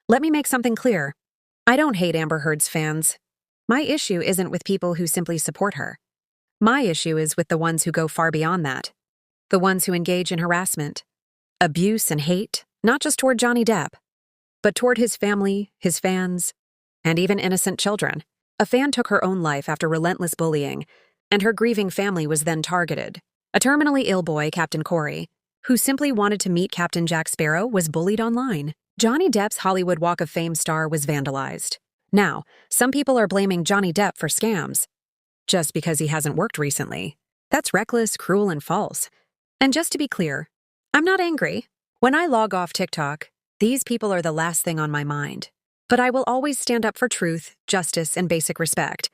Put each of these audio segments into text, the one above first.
Let me make something clear. I don't hate Amber Heard's fans. My issue isn't with people who simply support her. My issue is with the ones who go far beyond that. The ones who engage in harassment, abuse, and hate, not just toward Johnny Depp, but toward his family, his fans, and even innocent children. A fan took her own life after relentless bullying, and her grieving family was then targeted. A terminally ill boy, Captain Corey, who simply wanted to meet Captain Jack Sparrow, was bullied online. Johnny Depp's Hollywood Walk of Fame star was vandalized. Now, some people are blaming Johnny Depp for scams, just because he hasn't worked recently. That's reckless, cruel, and false. And just to be clear, I'm not angry. When I log off TikTok, these people are the last thing on my mind. But I will always stand up for truth, justice, and basic respect.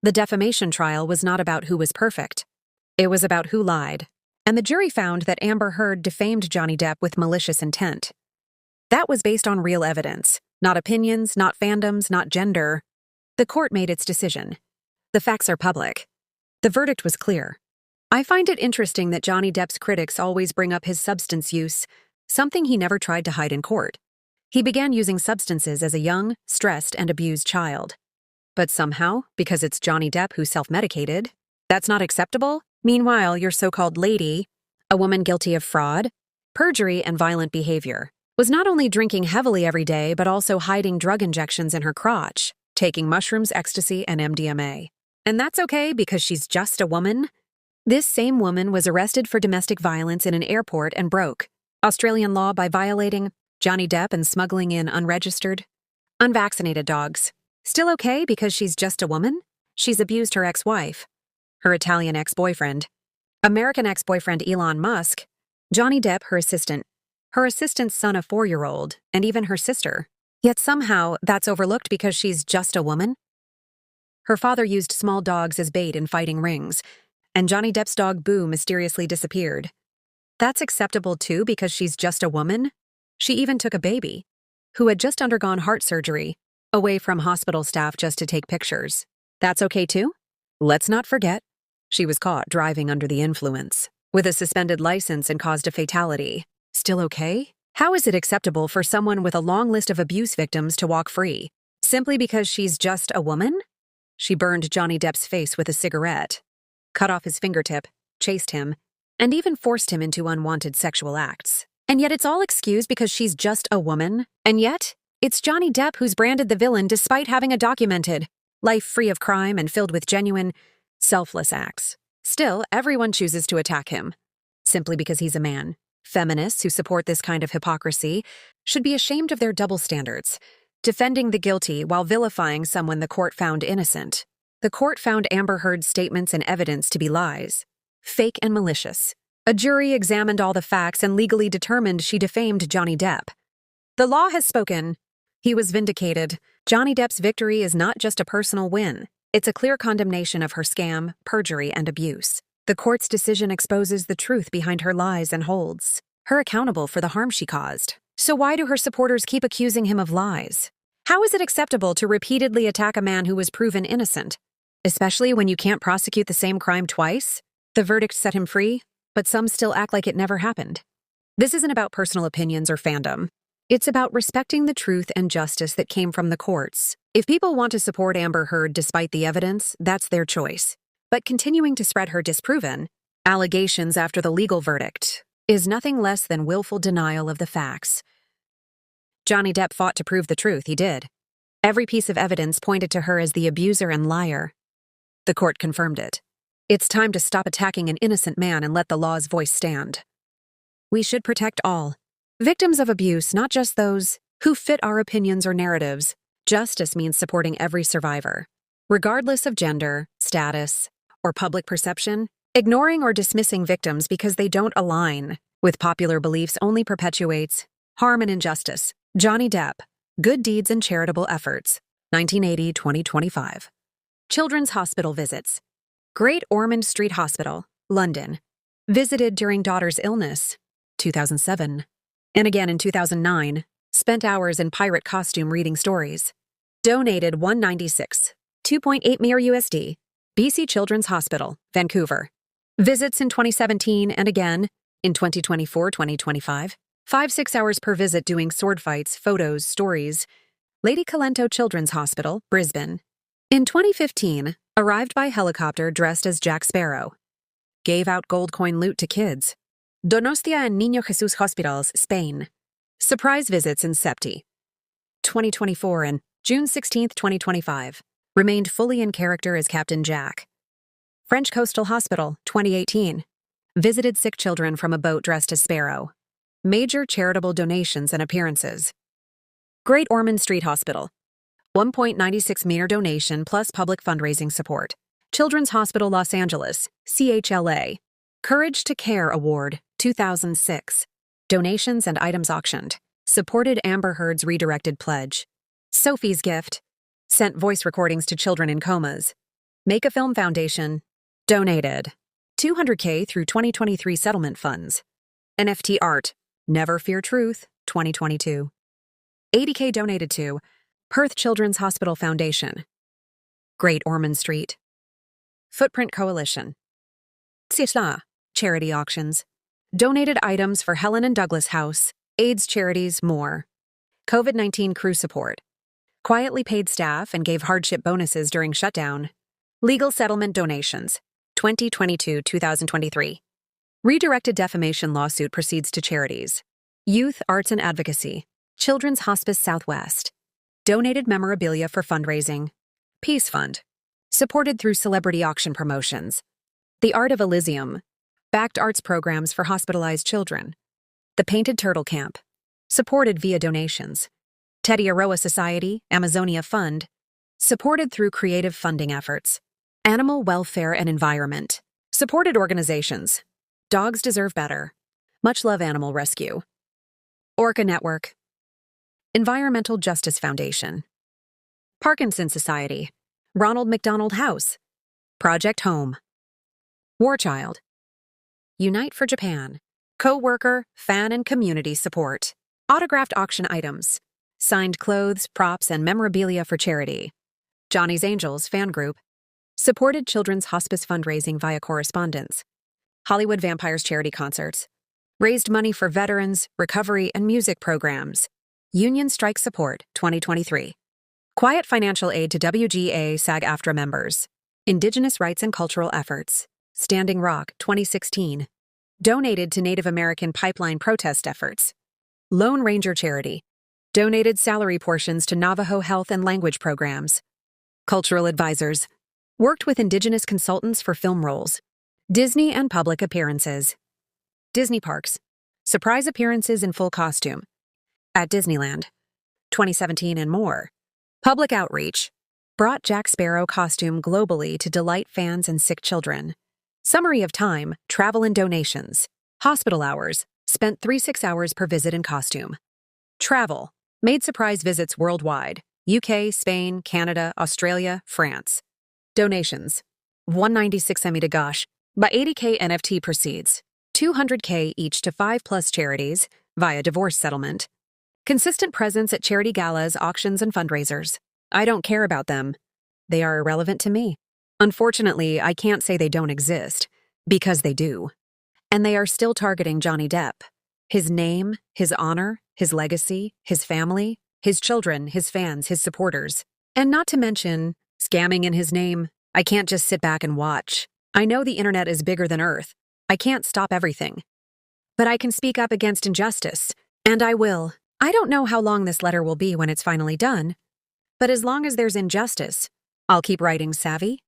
The defamation trial was not about who was perfect. It was about who lied. And the jury found that Amber Heard defamed Johnny Depp with malicious intent. That was based on real evidence, not opinions, not fandoms, not gender. The court made its decision. The facts are public. The verdict was clear. I find it interesting that Johnny Depp's critics always bring up his substance use, something he never tried to hide in court. He began using substances as a young, stressed, and abused child. But somehow, because it's Johnny Depp who self-medicated, that's not acceptable? Meanwhile, your so-called lady, a woman guilty of fraud, perjury, and violent behavior, was not only drinking heavily every day but also hiding drug injections in her crotch, taking mushrooms, ecstasy, and MDMA. And that's okay because she's just a woman? This same woman was arrested for domestic violence in an airport and broke Australian law by violating Johnny Depp and smuggling in unregistered, unvaccinated dogs. Still okay because she's just a woman? She's abused her ex-wife, her Italian ex-boyfriend, American ex-boyfriend Elon Musk, Johnny Depp, her assistant's son, a 4-year-old, and even her sister. Yet somehow that's overlooked because she's just a woman? Her father used small dogs as bait in fighting rings, and Johnny Depp's dog Boo mysteriously disappeared. That's acceptable too because she's just a woman? She even took a baby, who had just undergone heart surgery, away from hospital staff just to take pictures. That's okay too? Let's not forget, she was caught driving under the influence, with a suspended license and caused a fatality. Still okay? How is it acceptable for someone with a long list of abuse victims to walk free, simply because she's just a woman? She burned Johnny Depp's face with a cigarette, cut off his fingertip, chased him, and even forced him into unwanted sexual acts. And yet it's all excused because she's just a woman? And yet, it's Johnny Depp who's branded the villain despite having a documented life free of crime and filled with genuine, selfless acts. Still, everyone chooses to attack him, simply because he's a man. Feminists who support this kind of hypocrisy should be ashamed of their double standards, defending the guilty while vilifying someone the court found innocent. The court found Amber Heard's statements and evidence to be lies, fake and malicious. A jury examined all the facts and legally determined she defamed Johnny Depp. The law has spoken. He was vindicated. Johnny Depp's victory is not just a personal win. It's a clear condemnation of her scam, perjury, and abuse. The court's decision exposes the truth behind her lies and holds her accountable for the harm she caused. So why do her supporters keep accusing him of lies? How is it acceptable to repeatedly attack a man who was proven innocent? Especially when you can't prosecute the same crime twice? The verdict set him free, but some still act like it never happened. This isn't about personal opinions or fandom. It's about respecting the truth and justice that came from the courts. If people want to support Amber Heard despite the evidence, that's their choice. But continuing to spread her disproven allegations after the legal verdict is nothing less than willful denial of the facts. Johnny Depp fought to prove the truth, he did. Every piece of evidence pointed to her as the abuser and liar. The court confirmed it. It's time to stop attacking an innocent man and let the law's voice stand. We should protect all victims of abuse, not just those who fit our opinions or narratives. Justice means supporting every survivor, regardless of gender, status, or public perception. Ignoring or dismissing victims because they don't align with popular beliefs only perpetuates harm and injustice. Johnny Depp, Good Deeds and Charitable Efforts, 1980-2025. Children's Hospital Visits. Great Ormond Street Hospital, London. Visited during daughter's illness, 2007. And again in 2009, spent hours in pirate costume reading stories. Donated $196, 2.8 Mir USD, BC Children's Hospital, Vancouver. Visits in 2017 and again in 2024-2025. 5-6 hours per visit doing sword fights, photos, stories. Lady Calento Children's Hospital, Brisbane. In 2015, arrived by helicopter dressed as Jack Sparrow. Gave out gold coin loot to kids. Donostia and Niño Jesus Hospitals, Spain. Surprise visits in Septi. 2024 and June 16, 2025. Remained fully in character as Captain Jack. French Coastal Hospital, 2018. Visited sick children from a boat dressed as Sparrow. Major charitable donations and appearances. Great Ormond Street Hospital. 1.96 donation plus public fundraising support. Children's Hospital Los Angeles, CHLA. Courage to Care Award, 2006. Donations and items auctioned. Supported Amber Heard's redirected pledge. Sophie's Gift. Sent voice recordings to children in comas. Make a Film Foundation. Donated. $200K through 2023 settlement funds. NFT art. Never Fear Truth, 2022. $80K donated to Perth Children's Hospital Foundation. Great Ormond Street. Footprint Coalition. Tsitla. Charity auctions. Donated items for Helen and Douglas House, AIDS charities, more. COVID-19 crew support. Quietly paid staff and gave hardship bonuses during shutdown. Legal settlement donations. 2022-2023. Redirected defamation lawsuit proceeds to charities. Youth, Arts and Advocacy. Children's Hospice Southwest. Donated memorabilia for fundraising. Peace Fund. Supported through celebrity auction promotions. The Art of Elysium. Backed arts programs for hospitalized children. The Painted Turtle Camp. Supported via donations. Teddy Aroa Society, Amazonia Fund. Supported through creative funding efforts. Animal Welfare and Environment. Supported organizations. Dogs Deserve Better. Much Love Animal Rescue. Orca Network. Environmental Justice Foundation. Parkinson Society. Ronald McDonald House. Project Home. War Child. Unite for Japan. Co-worker, fan and community support. Autographed auction items. Signed clothes, props, and memorabilia for charity. Johnny's Angels fan group. Supported children's hospice fundraising via correspondence. Hollywood Vampires charity concerts. Raised money for veterans, recovery, and music programs. Union Strike Support, 2023. Quiet financial aid to WGA SAG-AFTRA members. Indigenous Rights and Cultural Efforts. Standing Rock, 2016. Donated to Native American pipeline protest efforts. Lone Ranger Charity. Donated salary portions to Navajo health and language programs. Cultural advisors. Worked with Indigenous consultants for film roles. Disney and public appearances. Disney Parks. Surprise appearances in full costume. At Disneyland. 2017 and more. Public outreach. Brought Jack Sparrow costume globally to delight fans and sick children. Summary of time, travel and donations. Hospital hours. Spent 3-6 hours per visit in costume. Travel. Made surprise visits worldwide. UK, Spain, Canada, Australia, France. Donations. 196 Emmy Degosh. By 80K NFT proceeds. 200K each to 5+ charities via divorce settlement. Consistent presence at charity galas, auctions, and fundraisers. I don't care about them. They are irrelevant to me. Unfortunately, I can't say they don't exist, because they do. And they are still targeting Johnny Depp. His name, his honor, his legacy, his family, his children, his fans, his supporters. And not to mention, scamming in his name. I can't just sit back and watch. I know the internet is bigger than Earth. I can't stop everything. But I can speak up against injustice, and I will. I don't know how long this letter will be when it's finally done, but as long as there's injustice, I'll keep writing, savvy?